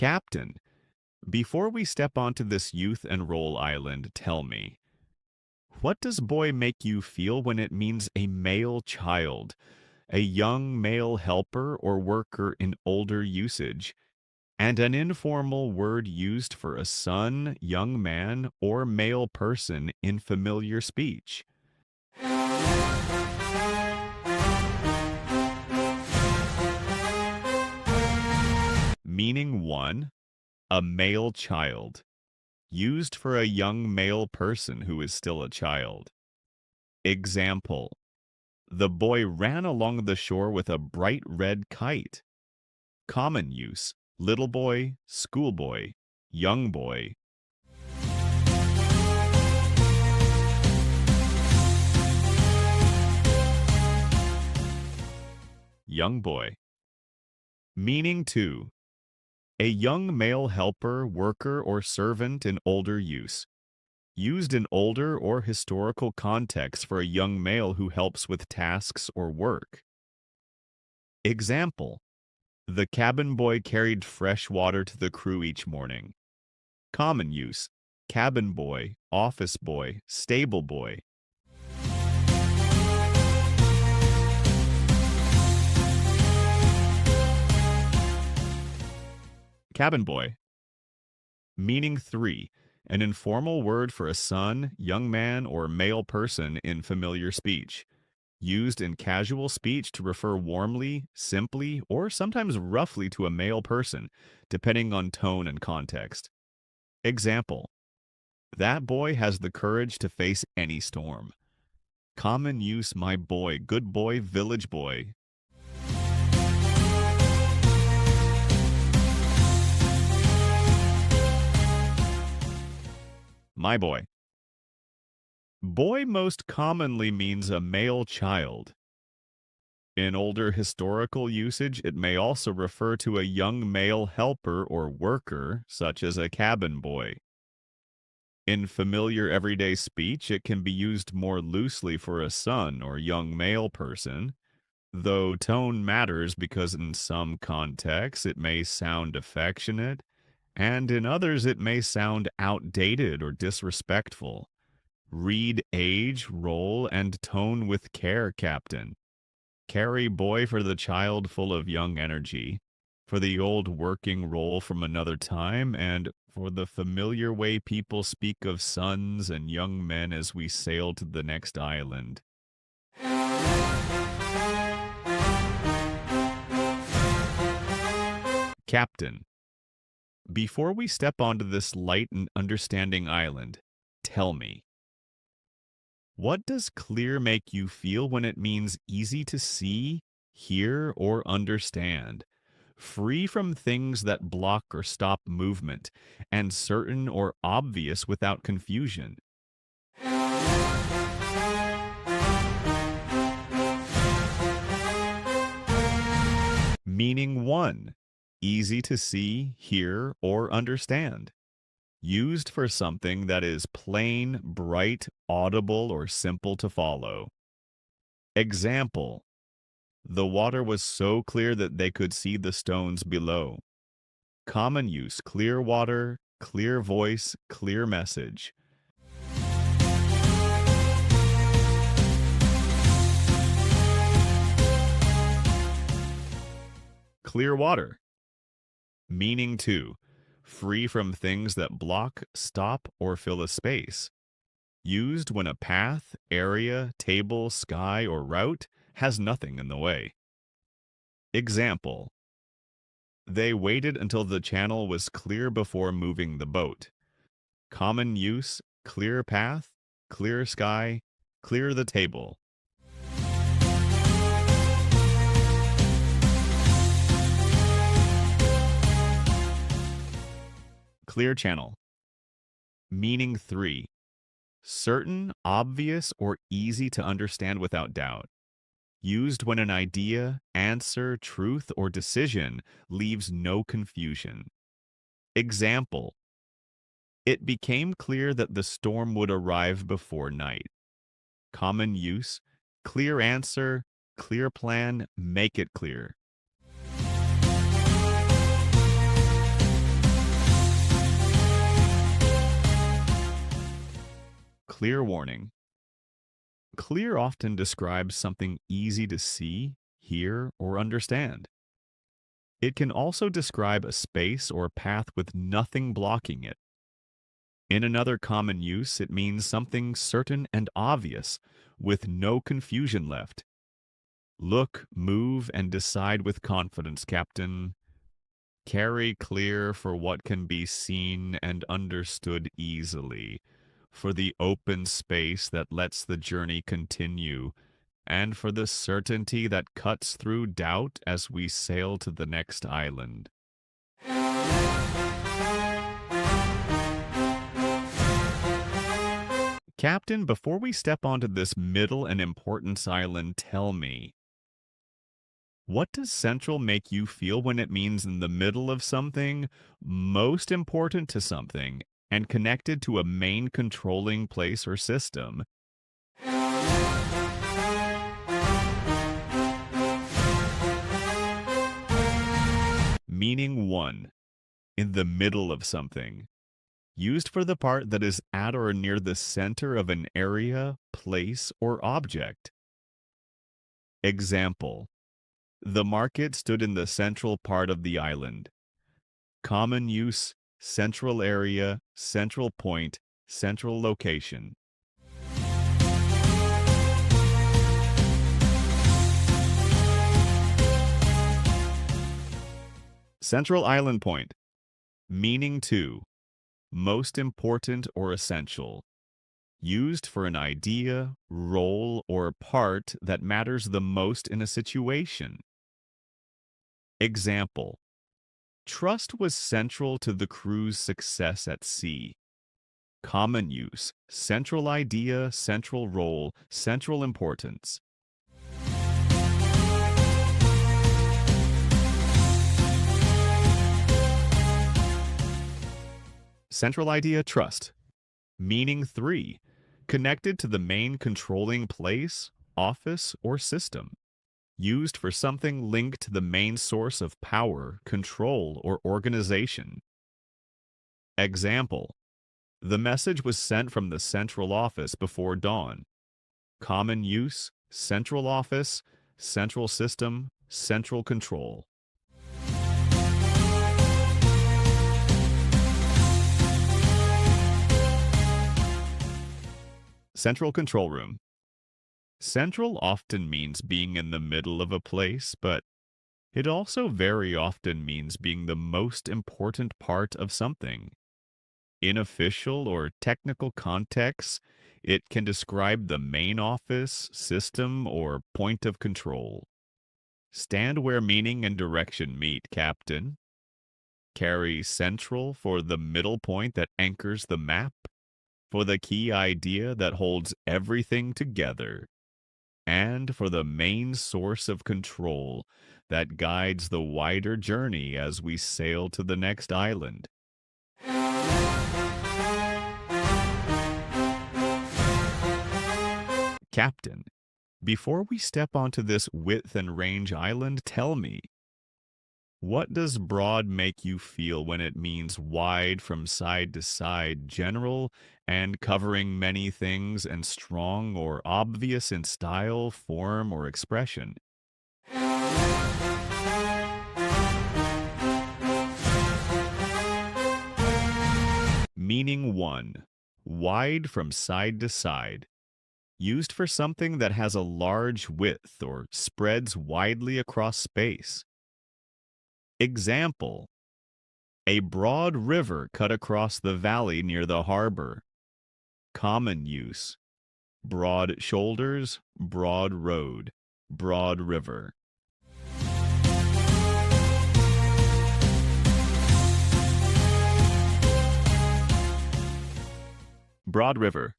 Captain, before we step onto this youth enroll island, tell me, what does boy make you feel when it means a male child, a young male helper or worker in older usage, and an informal word used for a son, young man, or male person in familiar speech? Meaning 1, a male child, used for a young male person who is still a child. Example: the boy ran along the shore with a bright red kite. Common use: little boy, schoolboy, young boy. Young boy. Meaning 2, a young male helper, worker, or servant in older use. Used in older or historical contexts for a young male who helps with tasks or work. Example: the cabin boy carried fresh water to the crew each morning. Common use: cabin boy, office boy, stable boy. Cabin boy. Meaning 3, an informal word for a son, young man, or male person in familiar speech. Used in casual speech to refer warmly, simply, or sometimes roughly to a male person, depending on tone and context. Example: that boy has the courage to face any storm. Common use: my boy, good boy, village boy. My boy. Boy most commonly means a male child. In older historical usage, it may also refer to a young male helper or worker, such as a cabin boy. In familiar everyday speech, it can be used more loosely for a son or young male person, though tone matters because in some contexts it may sound affectionate, and in others it may sound outdated or disrespectful. Read age, role, and tone with care, Captain. Carry boy for the child full of young energy, for the old working role from another time, and for the familiar way people speak of sons and young men as we sail to the next island. Captain, before we step onto this light and understanding island, tell me, what does clear make you feel when it means easy to see, hear, or understand, free from things that block or stop movement, and certain or obvious without confusion? Meaning 1, easy to see, hear, or understand. Used for something that is plain, bright, audible, or simple to follow. Example: the water was so clear that they could see the stones below. Common use: clear water, clear voice, clear message. Clear water. Meaning 2, free from things that block, stop, or fill a space. Used when a path, area, table, sky, or route has nothing in the way. Example: they waited until the channel was clear before moving the boat. Common use: clear path, clear sky, clear the table. Clear channel. Meaning 3, certain, obvious, or easy to understand without doubt. Used when an idea, answer, truth, or decision leaves no confusion. Example: it became clear that the storm would arrive before night. Common use: clear answer, clear plan, make it clear. clear warning. Clear often describes something easy to see, hear, or understand. It can also describe a space or path with nothing blocking it. In another common use, it means something certain and obvious, with no confusion left. Look, move, and decide with confidence, Captain. Carry clear for what can be seen and understood easily, for the open space that lets the journey continue, and for the certainty that cuts through doubt as we sail to the next island. Captain, before we step onto this middle and importance island, tell me, what does central make you feel when it means in the middle of something, most important to something, and connected to a main controlling place or system? Meaning 1. In the middle of something. Used for the part that is at or near the center of an area, place, or object. Example. The market stood in the central part of the island. Common use, central area, central point, central location. Central island point. Meaning 2. Most important or essential. Used for an idea, role, or part that matters the most in a situation. Example. Trust was central to the crew's success at sea. Common use, central idea, central role, central importance. Central idea, trust. Meaning 3. Connected to the main controlling place, office, or system. Used for something linked to the main source of power, control, or organization. Example. The message was sent from the central office before dawn. Common use, central office, central system, central control. Central control room. Central often means being in the middle of a place, but it also very often means being the most important part of something. In official or technical contexts, it can describe the main office, system, or point of control. Stand where meaning and direction meet, Captain. Carry central for the middle point that anchors the map, for the key idea that holds everything together, and for the main source of control that guides the wider journey as we sail to the next island. Captain, before we step onto this width and range island, tell me, what does broad make you feel when it means wide from side to side, general, and covering many things, and strong or obvious in style, form, or expression? Meaning 1. Wide from side to side. Used for something that has a large width or spreads widely across space. Example. A broad river cut across the valley near the harbor. Common use. Broad shoulders, broad road, broad river. Broad river.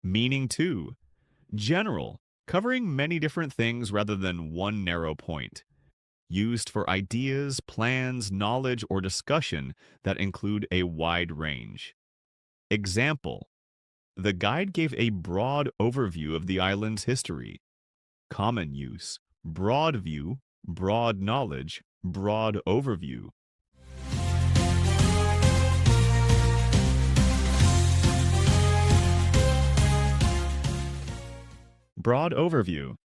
Meaning 2. General, covering many different things rather than one narrow point. Used for ideas, plans, knowledge, or discussion that include a wide range. Example. The guide gave a broad overview of the island's history. Common use. Broad view, broad knowledge, broad overview. Broad overview.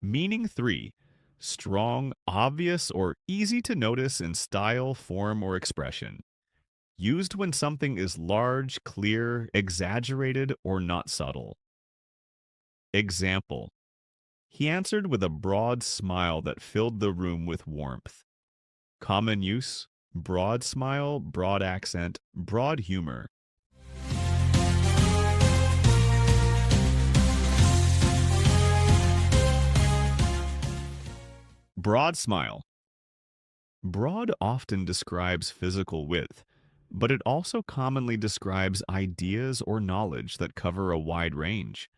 Meaning 3. Strong, obvious, or easy to notice in style, form, or expression. Used when something is large, clear, exaggerated, or not subtle. Example. He answered with a broad smile that filled the room with warmth. Common use: broad smile, broad accent, broad humor. Broad smile. Broad often describes physical width, but it also commonly describes ideas or knowledge that cover a wide range.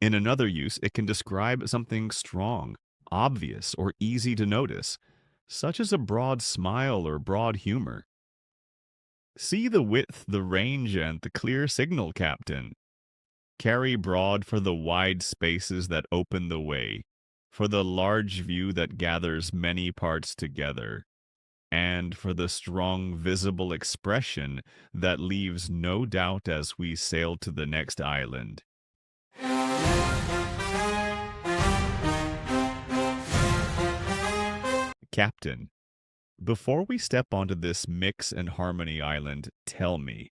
In another use, it can describe something strong, obvious, or easy to notice, such as a broad smile or broad humor. See the width, the range, and the clear signal, Captain. Carry broad for the wide spaces that open the way, for the large view that gathers many parts together, and for the strong visible expression that leaves no doubt as we sail to the next island. Captain, before we step onto this mix and harmony island, tell me,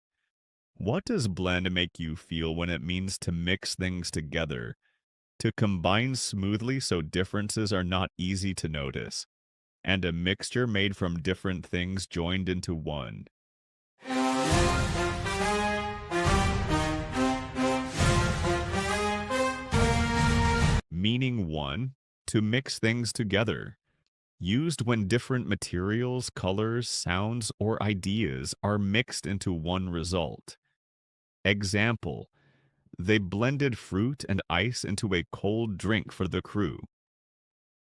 what does blend make you feel when it means to mix things together, to combine smoothly so differences are not easy to notice, and a mixture made from different things joined into one? Meaning 1. To mix things together. Used when different materials, colors, sounds, or ideas are mixed into one result. Example. They blended fruit and ice into a cold drink for the crew.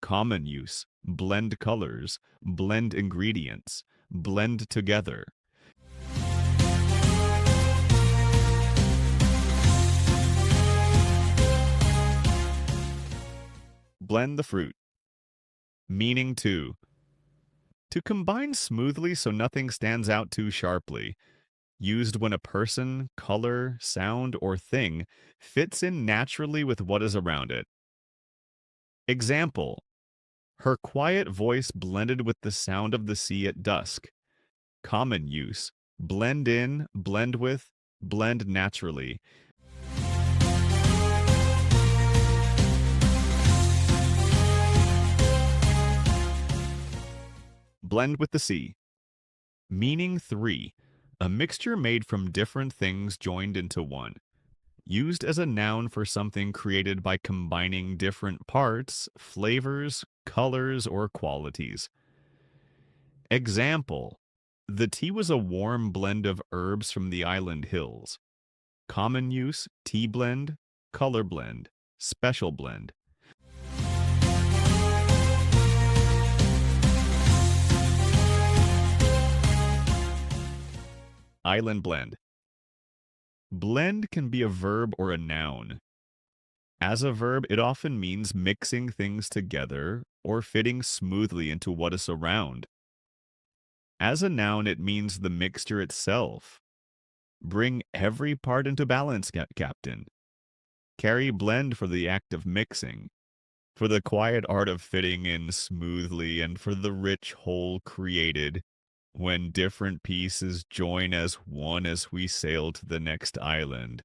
Common use: blend colors, blend ingredients, blend together. Blend the fruit. Meaning 2. To combine smoothly so nothing stands out too sharply. Used when a person, color, sound, or thing fits in naturally with what is around it. Example. Her quiet voice blended with the sound of the sea at dusk. Common use: blend in, blend with, blend naturally. Blend with the sea. Meaning 3. A mixture made from different things joined into one. Used as a noun for something created by combining different parts, flavors, colors, or qualities. Example. The tea was a warm blend of herbs from the island hills. Common use: tea blend, color blend, special blend. Island blend. Blend can be a verb or a noun. As a verb, it often means mixing things together or fitting smoothly into what is around. As a noun, it means the mixture itself. Bring every part into balance, Captain. Carry blend for the act of mixing, for the quiet art of fitting in smoothly, and for the rich whole created when different pieces join as one as we sail to the next island.